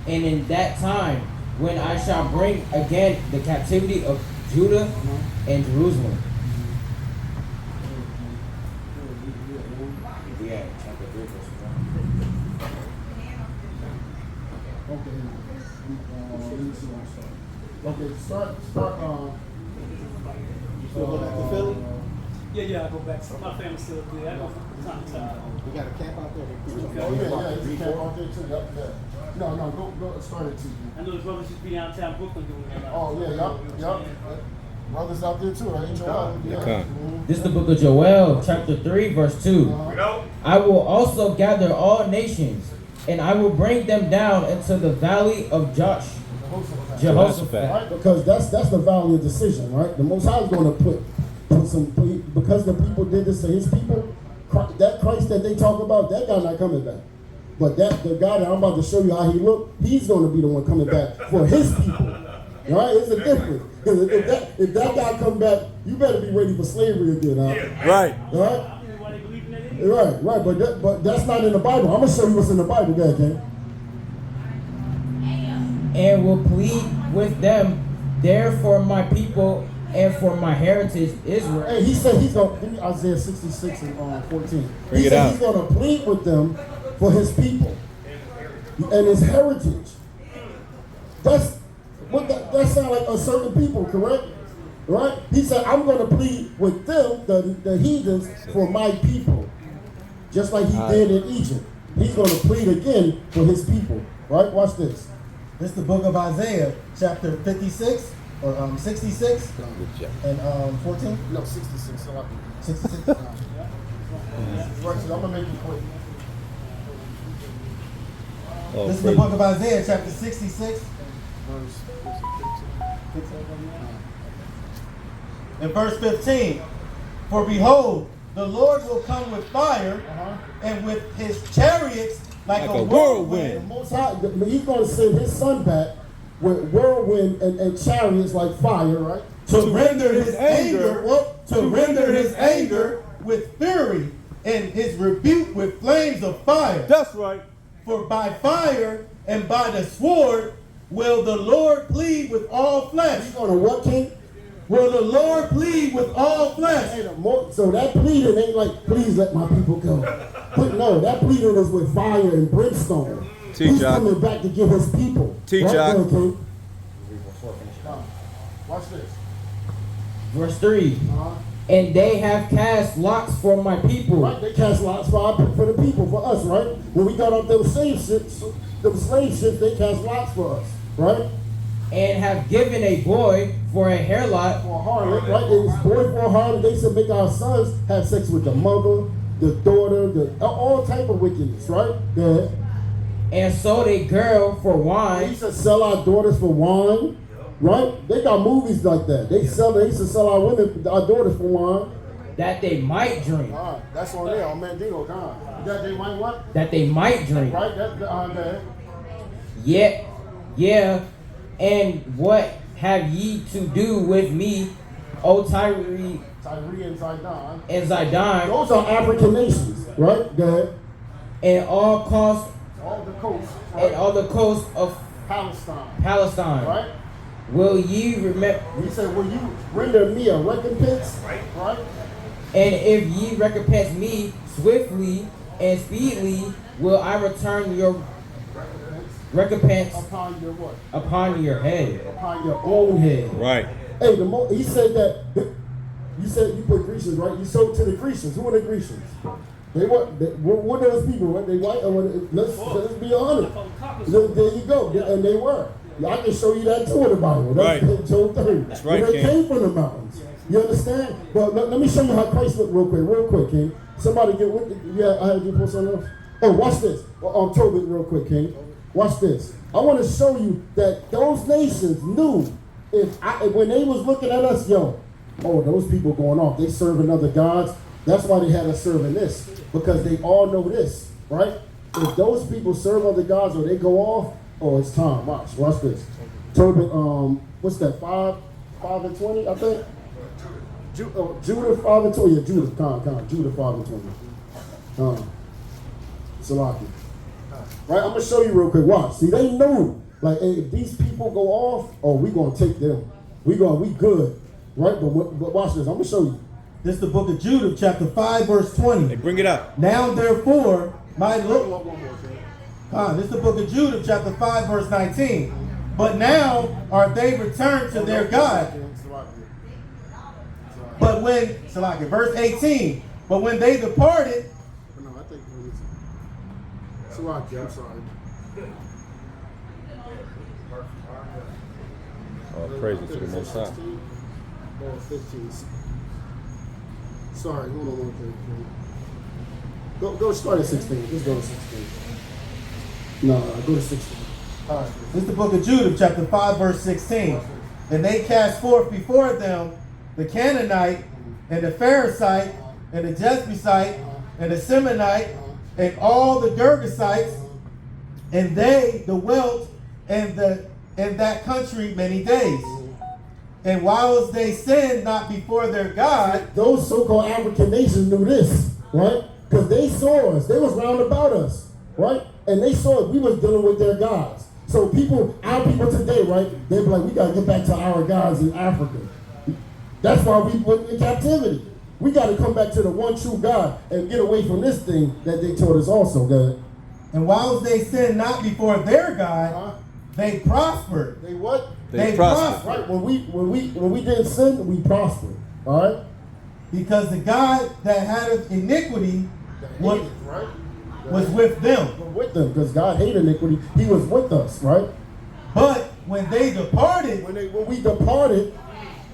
and in that time, when I shall bring again the captivity of Judah and Jerusalem. Okay, start. You still go back to Philly? Yeah, I go back. My family's still there. I go from time to time. We got a camp out there. Oh yeah, it's a camp out there too. Yep, yeah. No, go start it too. I know the brothers used to be downtown Brooklyn doing that. Oh yeah, yup. Brothers out there too, right? Joel? Yeah. Okay. This is the book of Joel, chapter 3, verse 2. I will also gather all nations, and I will bring them down into the valley of Jehoshaphat. Right? Because that's the valley of decision, right? The Most High is going to put some, because the people did this to his people, that Christ that they talk about, that guy not coming back. But the guy that I'm about to show you how he looked, he's going to be the one coming back for his people. Right? It's a difference. Because if that guy come back, you better be ready for slavery again. Huh? Right. Right? Right. But that's not in the Bible. I'm going to show you what's in the Bible. Go ahead, King. And will plead with them there for my people and for my heritage Israel. Hey, he said he's going to, give me Isaiah 66 and 14. Bring He it said out. he's going to plead with them for his people and his heritage. That sounds like a certain people, correct? Right? He said, I'm going to plead with them, the heathens, for my people. Just like he did in Egypt. He's going to plead again for his people. Right? Watch this. This is the book of Isaiah, chapter 56, or 66, and 14? No, 66. 66. Right, so I'm going to make it quick. Oh, This is the praise- book of Isaiah, chapter 66, and verse 15. For behold, the Lord will come with fire, and with his chariots like a The whirlwind. Most High, he's going to send his son back with whirlwind and chariots like fire, right? To render his anger, What? to render his anger with fury, and his rebuke with flames of fire. That's right. For by fire and by the sword will the Lord plead with all flesh. He's going to what, King? Will the Lord plead with all flesh? So that pleading ain't like, please let my people go. But no, that pleading is with fire and brimstone. Teach He's y'all. coming back to get his people. Teach Right y'all. there, King. Watch this. Verse 3. And they have cast lots for my people. Right, they cast lots for the people, for us, right? When we got off those slave ships, they cast lots for us, right? And have given a boy for a hair lot. For a harlot, right? It was boy for a harlot. They said make our sons have sex with the mother, the daughter, all type of wickedness, right? Go ahead. And sold a girl for They wine. used to sell our daughters for wine, right? They got movies like that. They used to sell our women, our daughters for wine. That they might drink. All right, that's on there, on Mandingo, God. That they might what? That they might drink. Right, that. Yeah. And what have ye to do with me, O Tyre Tyree and Zidon. and Zidon, Those are African nations, right? Go ahead. and all coast All the coast, and right? all the coast of Palestine, Palestine? right? Will ye remember? He said, will you render me a recompense? Right? And if ye recompense me swiftly and speedily, will I return your recompense Upon your what? upon your head. Upon your own head. Right. Hey, he said that, you said you put Grecians, right? You sold to the Grecians. Who are the Grecians? What are those people? What they white? Let's be honest. There you go. And they were. I can show you that too in the Bible. That's Right. Job 30. That's right, They King. came from the mountains. You understand? But let me show you how Christ looked real quick, King. Somebody get with I had you post something else. Oh, watch this. Tobit real quick, King. Watch this. I want to show you that those nations knew when they was looking at us, those people going off. They serving other gods. That's why they had us serving this. Because they all know this, right? If those people serve other gods or they go off, it's time. Watch this. Tobit, what's that, 5 and 20, I think? Judah 5 and 20. Yeah, Judah, Judah 5 and 20. Salaki. Right, I'm gonna show you real quick. Watch. See, they knew. Like, hey, if these people go off, we gonna take them. We good. Right? But watch this. I'm gonna show you. This is the book of Judah, chapter 5, verse 20. Hey, bring it up. Now therefore, this is the book of Judah, chapter 5, verse 19. But now are they returned to their God. But when, Salaki, verse 18, but when they departed, No, I think Salaki, I'm sorry. All praises to the Most High. 16 or 15. Sorry, hold on. Go start at 16. Let's go to 16. No, go to 16. this is the book of Judah, chapter 5, verse 16. And they cast forth before them the Canaanite, and the Pharisite, and the Jebusite, and the Semonite, and all the Girgasites, and they dwelt in that country many days. And whilst they sinned not before their God, Those so-called African nations knew this, right? Because they saw us. They was round about us, right? And they saw we was dealing with their gods. So people, our people today, right? They be like, we got to get back to our gods in Africa. That's why we went in captivity. We got to come back to the one true God and get away from this thing that they taught us also, God. and whilst they sinned not before their God, Uh-huh. they prospered. They what? They They prospered. Right. When we didn't sin, we prospered. All right. Because the God that had iniquity was, right? was with them. We're with them because God hated iniquity. He was with us, right? But when they departed When we departed,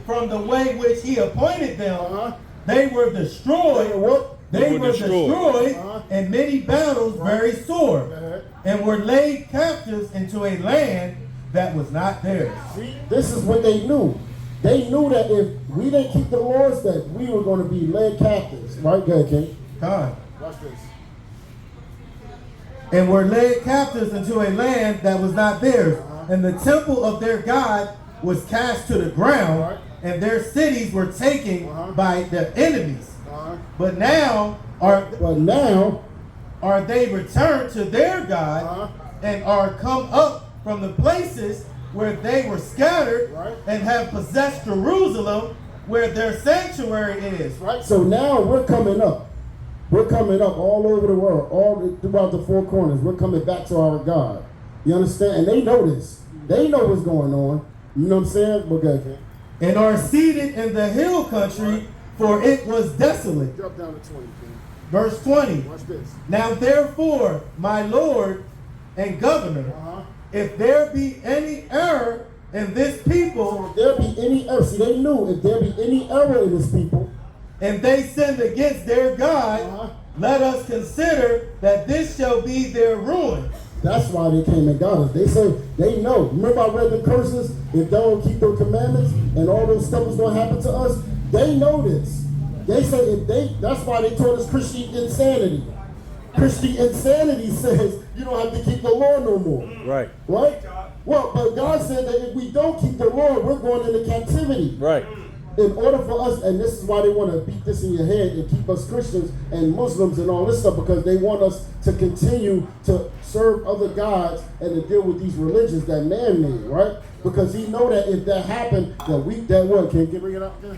from the way which he appointed them, uh-huh. they were destroyed. They were what? They were destroyed Uh-huh. in many battles very sore, Uh-huh. and were laid captives into a land that was not theirs. See, this is what they knew. They knew that if we didn't keep the laws, that we were going to be led captives. Right, go ahead, King. God. Watch this. And were led captives into a land that was not theirs. And the temple of their God was cast to the ground, Right. and their cities were taken Uh-huh. by their enemies. Uh-huh. But now are But now, they returned to their God, Uh-huh. and are come up from the places where they were scattered, Right. and have possessed Jerusalem, where their sanctuary is. right? So now we're coming up. We're coming up all over the world, throughout the four corners. We're coming back to our God. You understand? And they know this. They know what's going on. You know what I'm saying? But go ahead. And are seated in the hill country, for it was desolate. Drop down to 20, King. Verse 20. Watch this. Now therefore, my Lord and Governor, Uh-huh. if there be any error in this people, So if there be any error, see, they knew if there be any error in this people, and they sinned against their God, Uh-huh. let us consider that this shall be their ruin. that's why they came and got us. They say, they know. Remember I read the curses? If they don't keep those commandments and all those stuff is going to happen to us, they know this. They say that's why they taught us Christian insanity. Christian insanity says you don't have to keep the law no more. Right. Right? Well, but God said that if we don't keep the law, we're going into captivity. Right. In order for us, and this is why they want to beat this in your head and keep us Christians and Muslims and all this stuff, because they want us to continue to serve other gods and to deal with these religions that man made, right? Because he know that if that happened, that what? Can you bring it up there?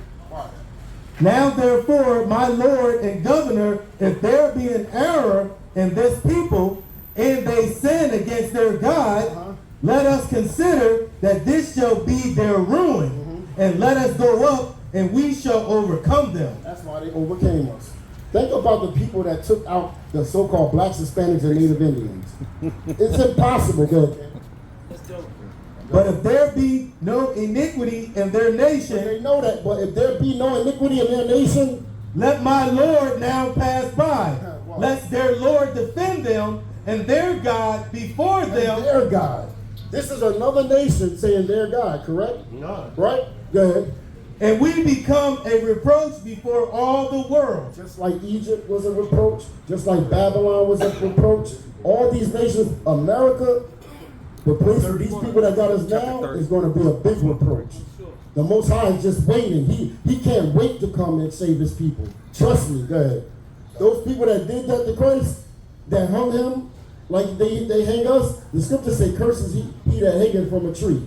Now therefore, my Lord and Governor, if there be an error in this people, and they sin against their God, Uh-huh. let us consider that this shall be their ruin, and let us go up, and we shall overcome them. That's why they overcame us. Think about the people that took out the so-called blacks, Hispanics, and Native Indians. It's impossible, good. But if there be no iniquity in their They nation, know that, but if there be no iniquity in their nation, let my Lord now pass by, lest their Lord defend them, and their God before and them. their God. This is another nation saying their God, correct? No. Right? Go ahead. And we become a reproach before all the world. Just like Egypt was a reproach, just like Babylon was a reproach, all these nations, America, the place of these people that got us now is going to be a big reproach. The Most High is just waiting. He can't wait to come and save his people. Trust me. Go ahead. Those people that did that to Christ, that hung him like they hang us, the scriptures say, curses he that hangeth from a tree.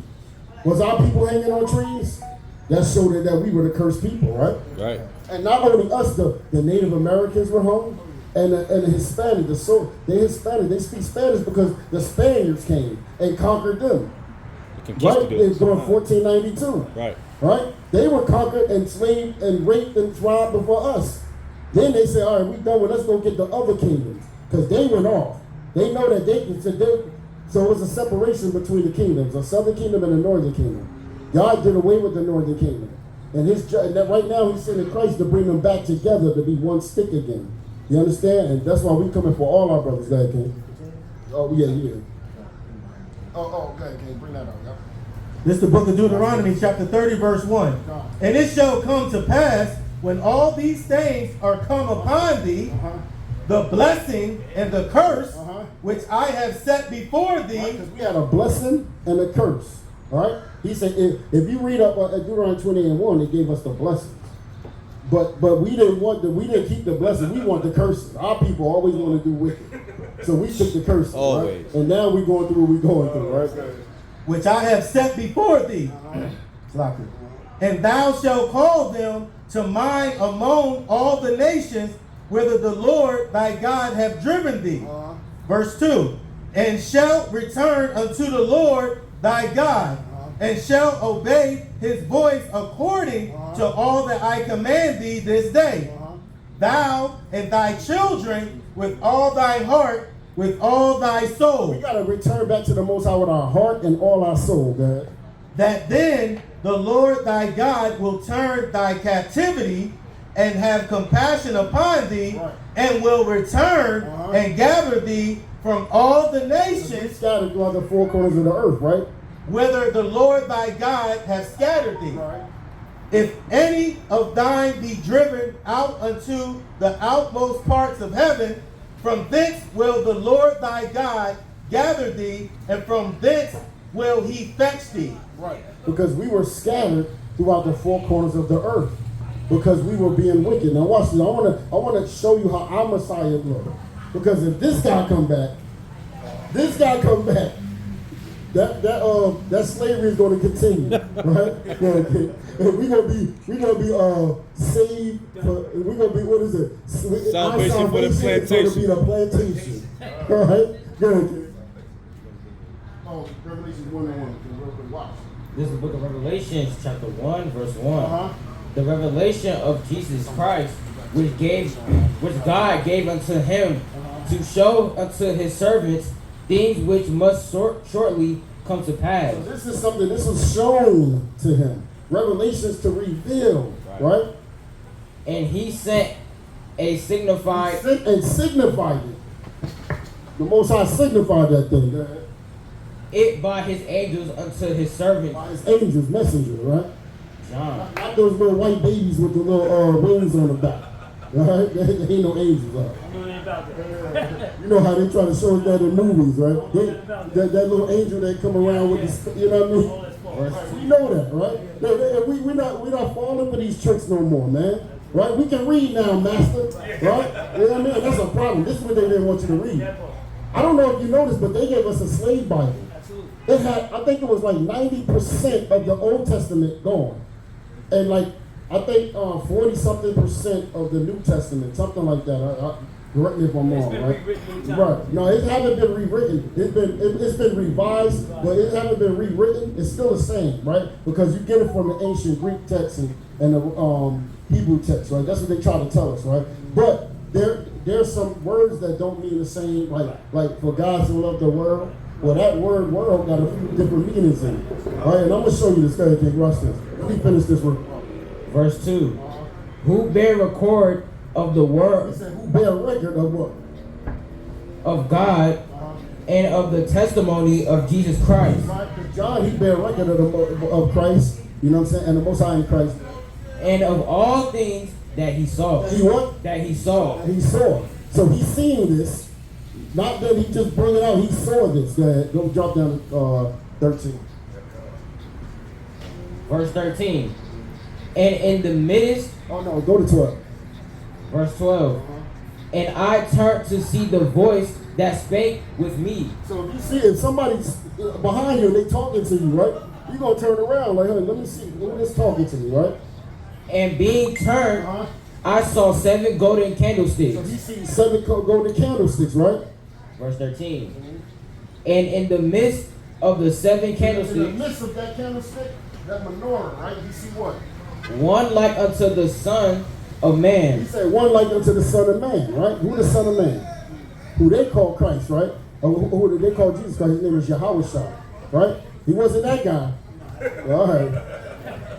Was our people hanging on trees? That showed that we were the cursed people, right? Right. And not only us, the Native Americans were hung, and the Hispanic, they Hispanic, they speak Spanish because the Spaniards came and conquered them. They right? It's going 1492. Right. Right? They were conquered, enslaved, and raped and tried before us. Then they said, all right, we done with, let's go get the other kingdoms. Because they went off. They know that so it was a separation between the kingdoms, a southern kingdom and a northern kingdom. God did away with the northern kingdom. And right now he's sending Christ to bring them back together to be one stick again. You understand? And that's why we coming for all our brothers. Go ahead, King. Oh, yeah. Oh, go ahead, King. Bring that out. Yep. This is the book of Deuteronomy, chapter 30, verse 1. And it shall come to pass, when all these things are come upon thee, the blessing and the curse, which I have set before thee. Because we had a blessing and a curse. All right? He said, if you read up at Deuteronomy 28:1, it gave us the blessings. But we didn't keep the blessing. We want the curses. Our people always want to do wicked. So we took the curses. Always. Right? And now we're going through what we're going through, right? Which I have set before thee. And thou shalt call them to mind among all the nations whither the Lord thy God hath driven thee. Verse 2. And shalt return unto the Lord thy God, and shalt obey his voice according to all that I command thee this day. Thou and thy children with all thy heart, with all thy soul. We got to return back to the Most High with our heart and all our soul, God. That then the Lord thy God will turn thy captivity and have compassion upon thee, and will return and gather thee from all the nations scattered throughout the four corners of the earth, right? Whither the Lord thy God hath scattered thee. If any of thine be driven out unto the outmost parts of heaven, from thence will the Lord thy God gather thee, and from thence will he fetch thee. Right. Because we were scattered throughout the four corners of the earth. Because we were being wicked. Now watch this. I want to show you how our Messiah looked. Because if this guy come back, that slavery is going to continue, right? We're gonna be saved. We're gonna be, what is it? Salvation for the plantation. It's going to be the plantation, right? Good. Oh, Revelation 1:1. Watch. This is the book of Revelation, chapter 1, verse 1. The revelation of Jesus Christ, which God gave unto him to show unto his servants things which must shortly come to pass. So this was shown to him. Revelations to reveal, right? And he sent a signified. And signified it. The Most High signified that thing. It by his angels unto his servants. By his angels, messengers, right? John. Not those little white babies with the little wings on the back. Right? They ain't no angels, you know how they try to show us that in movies, right? That little angel that come around with the, you know what I mean? We know that, right? We're not falling for these tricks no more, man. Right? We can read now, master. Right? You know what I mean? That's a problem. This is what they didn't want you to read. I don't know if you noticed, but they gave us a slave Bible. It had, I think it was like 90% of the Old Testament gone. And like, I think 40-something% of the New Testament, something like that. Correct me if I'm wrong, right? Right. No, it hasn't been rewritten. It's been revised, but it hasn't been rewritten. It's still the same, right? Because you get it from the ancient Greek text and the Hebrew text, right? That's what they try to tell us, right? But there's some words that don't mean the same, like for God so loved the world. Well, that word "world" got a few different meanings in it. All right, and I'm gonna show you this. Guy can't rush this. Let me finish this one. Verse 2. Who bear record of the word? He said, who bear record of what? Of God and of the testimony of Jesus Christ. Right? John, he bear record of Christ. You know what I'm saying? And the Most High in Christ. And of all things that he saw. He what? That he saw. He saw. So he's seeing this. Not that he just brought it out. He saw this. Go drop down 13. Verse 13. And in the midst. Oh no, go to 12. Verse 12. And I turned to see the voice that spake with me. So if you see, if somebody's behind you and they talking to you, right? You're going to turn around like, hey, let me see. Who is talking to me, right? And being turned, I saw 7 golden candlesticks. So he sees 7 golden candlesticks, right? Verse 13. And in the midst of the 7 In the candlesticks, midst of that candlestick, that menorah, right? You see what? one like unto the Son of He Man. said, one like unto the Son of Man, right? Who the Son of Man? Who they call Christ, right? Or who they call Jesus Christ? His name is YAHAWAH, right? He wasn't that guy. All right.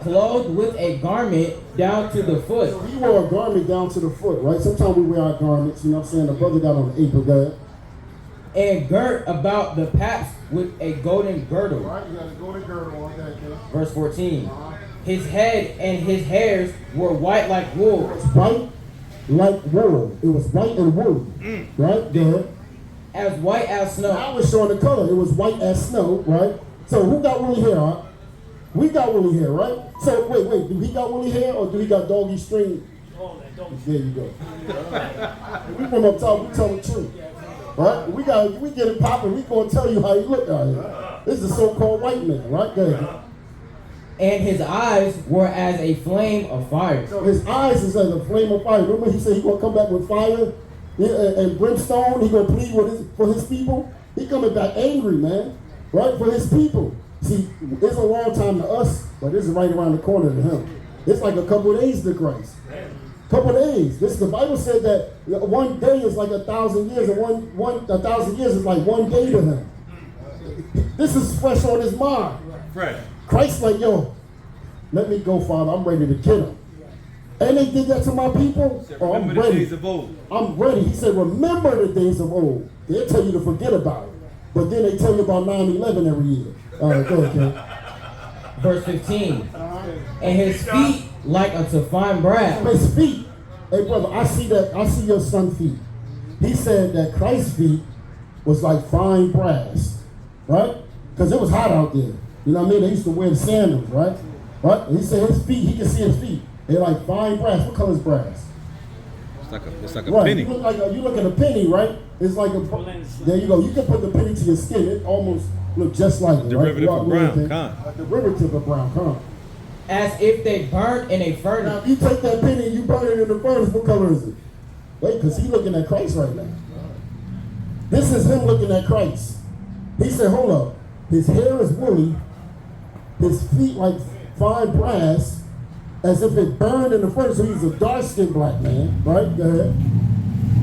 Clothed with a garment down to the So foot, he wore a garment down to the foot, right? Sometimes we wear our garments, you know what I'm saying? The brother got on the apron, go ahead. and girt about the paps with a golden girdle. Right, you got to go to girdle on that, kid. Verse 14. His head and his hairs were white like wool, It was white like wool. It was white and woolly, right? There. as white as Now snow. we're showing the color. It was white as snow, right? So who got woolly hair, huh? We got woolly hair, right? So wait, do he got woolly hair or do he got doggy string? All that, don't There you go. We from up top, we tell the truth. Right? We get it popping, we gonna tell you how he look out here. This is a so-called white man, right? Go ahead. And his eyes were as a flame of fire. So his eyes is as a flame of fire. Remember he said he gonna come back with fire and brimstone, he gonna plead for his people. He coming back angry, man. Right? For his people. See, it's a long time to us, but this is right around the corner to him. It's like a couple of days to Christ. Couple of days. The Bible said that one day is like 1,000 years, and 1,000 years is like one day to him. This is fresh on his mind. Fresh. Christ like, yo, let me go, Father. I'm ready to kill him. And they did that to my people. Oh, I'm Remember the ready. days of old. I'm ready. He said, remember the days of old. They'll tell you to forget about it. But then they tell you about 9/11 every year. All right, go ahead, Ken. Verse 15. And his feet like unto fine brass. His feet. Hey, brother, I see your son's feet. He said that Christ's feet was like fine brass, right? Because it was hot out there. You know what I mean? They used to wear sandals, right? Right? And he said his feet, he can see his feet. They're like fine brass. What color is brass? It's like a Right. penny. You look at a penny, right? It's like a. There you go. You can put the penny to your skin. It almost look just like it. Derivative right? of brown, Like con. derivative of brown, con. As if they burned in a Now, furnace. if you take that penny and you burn it in the furnace, what color is it? Wait, because he's looking at Christ right now. This is him looking at Christ. He said, hold up. His hair is woolly. His feet like fine brass, as if it burned in the furnace. So he's a dark-skinned black man, right? Go ahead.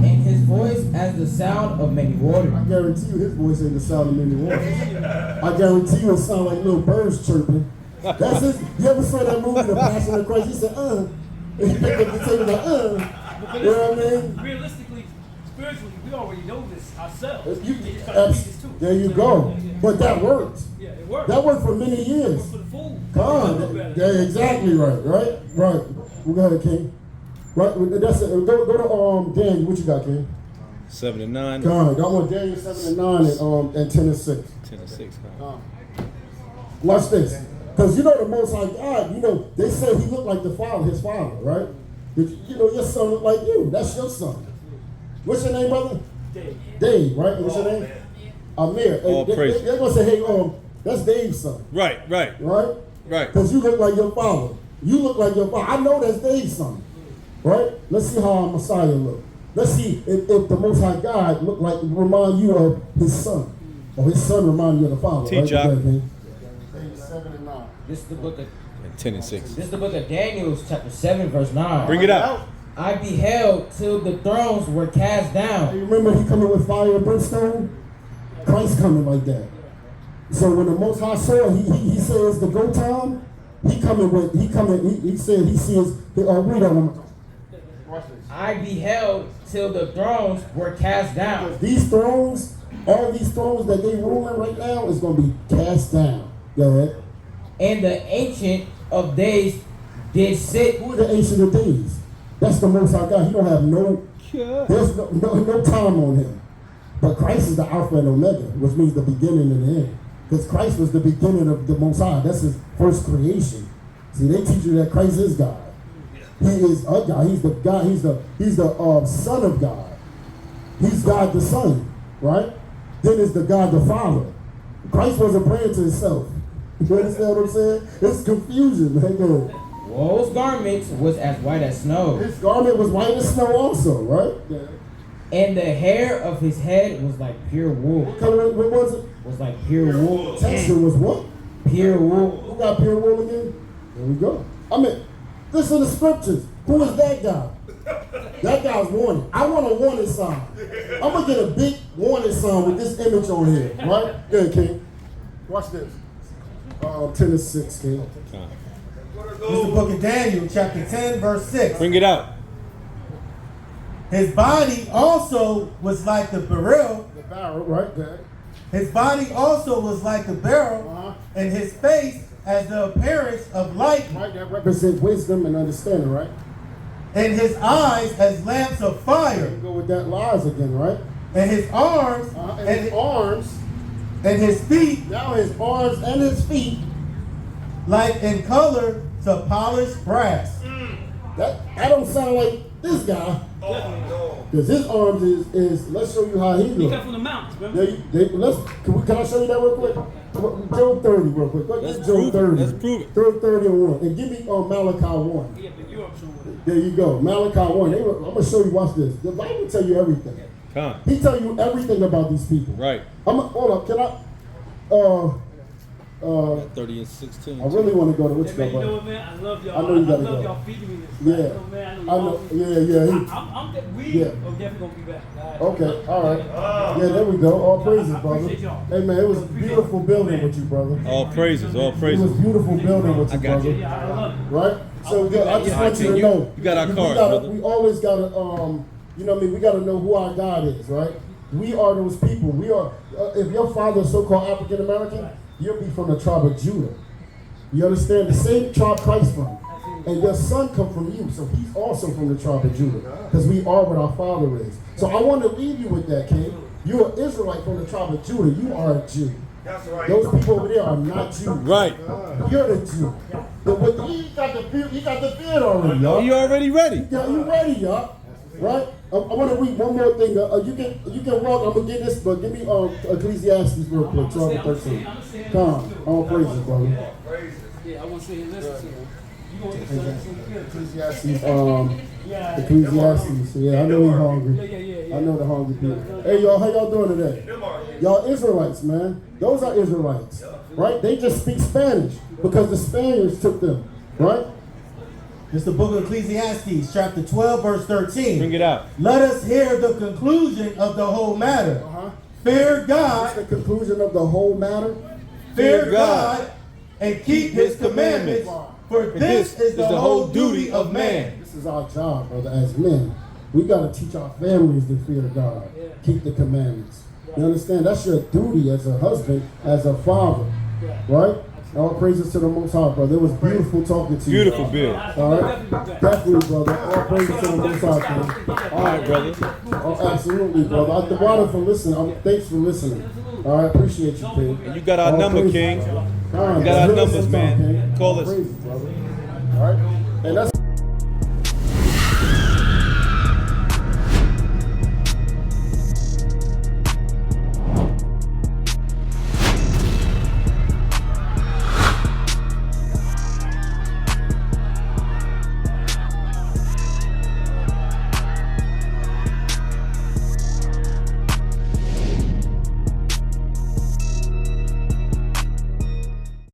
And his voice as the sound of many waters. I guarantee you his voice ain't the sound of many waters. I guarantee you it sound like little birds chirping. That's it. You ever saw that movie, The Passion of Christ? He said, And he picked up the table like, You know what I mean? Realistically, spiritually, we already know this ourselves. You- They just try to teach us too. There you go. But that worked. Yeah, it worked. That worked for many years. For the food. God, yeah, exactly right, right. We got it, King. Right, that's it. Go to Daniel. What you got, King? 7 and 9. God, I want Daniel 7 and 9 and 10 and 6. 10 and 6. Watch this. Because you know the Most High God, you know, they say he looked like the father, his father, right? You know, your son look like you. That's your son. What's your name, brother? Dave, right? What's your name? Amir. All praise. They're going to say, hey, that's Dave's son, Right. right? Right. Because you look like your father. You look like your father. I know that's Dave's son, right? Let's see how our Messiah look. Let's see if the Most High God remind you of his son, or his son remind you of the father. Teach right? up. Okay. 7 and 9. This is the book of And 10 and 6. This is the book of Daniel, chapter 7, verse 9. Bring it out. I beheld till the thrones were cast down, You remember he coming with fire and brimstone? Christ coming like that. So when the Most High saw, he says the go time. He said he sees. Read that one. I beheld till the thrones were cast down, These thrones, all these thrones that they ruling right now, is going to be cast down. Go ahead. and the Ancient of Days did sit. Who are the Ancient of Days? That's the Most High God. He don't have there's no time on him. But Christ is the Alpha and Omega, which means the beginning and the end. Because Christ was the beginning of the Most High. That's his first creation. See, they teach you that Christ is God. He is a God. He's the God. He's the Son of God. He's God the Son, right? Then it's the God the Father. Christ wasn't praying to himself. You understand what I'm saying? It's confusion, man. Go ahead. Woe's garments was as white as snow, His garment was white as snow also, right? Yeah. And the hair of his head was like pure wool. What color? What was it? Was like pure wool. Texture was what? Pure wool. Who got pure wool again? There we go. I mean, this is the scriptures. Who is that guy? That guy's warning. I want a warning sign. I'm gonna get a big warning sign with this image on here, right? Good, King. Watch this. 10-6, King. This is the book of Daniel, chapter 10, verse 6. Bring it out. His body also was like the beryl. The barrel, right there. His body also was like the beryl, and his face as the appearance of light, Right, that represents wisdom and understanding, right? and his eyes as lamps of You fire, go with that lies again, right? and his arms And his arms, and his feet now his arms and his feet, like in color to polished brass. that don't sound like this guy. Because his arms is let's show you how he He looks. come from the mountains, remember? Can I show you that real quick? Job 30 real quick. Go Let's get prove Job it. 30. Let's prove it. Job 30 and 1. And give me Malachi 1. He up in Europe somewhere. There you go. Malachi 1. I'm going to show you, watch this. The Bible tell you everything. Come. He tell you everything about these people. Right. Hold up. Can I? 30 and 16. I really want to go to which Hey, man, you know go. what, man? I love y'all. I know you I gotta love go. y'all feeding me this. Yeah. You know, man, I know. Yeah. We Yeah. are definitely gonna be back. Okay. All right. Yeah. There we go. All praises, I brother. appreciate y'all. Hey man, it was beautiful building with you, brother. All praises. All It was praises. beautiful building with I you, got brother. you. Yeah, I love it. Right? So yeah, I just Yeah, want you to you- know. you got our we cards, gotta- brother. We always gotta, you know what I mean? We gotta know who our God is, right? We are those people. We are. If your father is so-called African American, you'll be from the tribe of Judah. You understand? The same tribe Christ from. And your son come from you, so he's also from the tribe of Judah. Because we are what our father is. So I want to leave you with that, King. You're an Israelite from the tribe of Judah. You are a Jew. Those people over there are not Jews. Right. You're the Jew. But you got the beard already, y'all. You already ready? You ready, y'all? Right? I want to read one more thing. You can walk. I'm gonna get this, but give me Ecclesiastes real quick, 12 and 13. Come, all praises, brother. Yeah, I want to see him listen to him. You gonna get something? Ecclesiastes. Yeah, I know he's hungry. Yeah. I know the hungry people. Hey, y'all, how y'all doing today? Y'all Israelites, man. Those are Israelites, right? They just speak Spanish because the Spaniards took them, right? It's the book of Ecclesiastes, chapter 12, verse 13. Bring it out. Let us hear the conclusion of the whole matter. Fear That's God, the conclusion of the whole matter. fear God, and keep his commandments, for this is the whole duty of man. This is our job, brother, as men. We got to teach our families to fear God, keep the commandments. You understand? That's your duty as a husband, as a father, right? All praises to the Most High, brother. It was beautiful talking to you. Beautiful bill. All right? Definitely, brother. All praises to the Most High, man. All right, brother. Oh, absolutely, brother. I thank for listening. Thanks for listening. All right, appreciate you, King. And you got our All number, praises. King. All right, You got our brother. numbers, man. King. Call All us. praises, brother. All right? And that's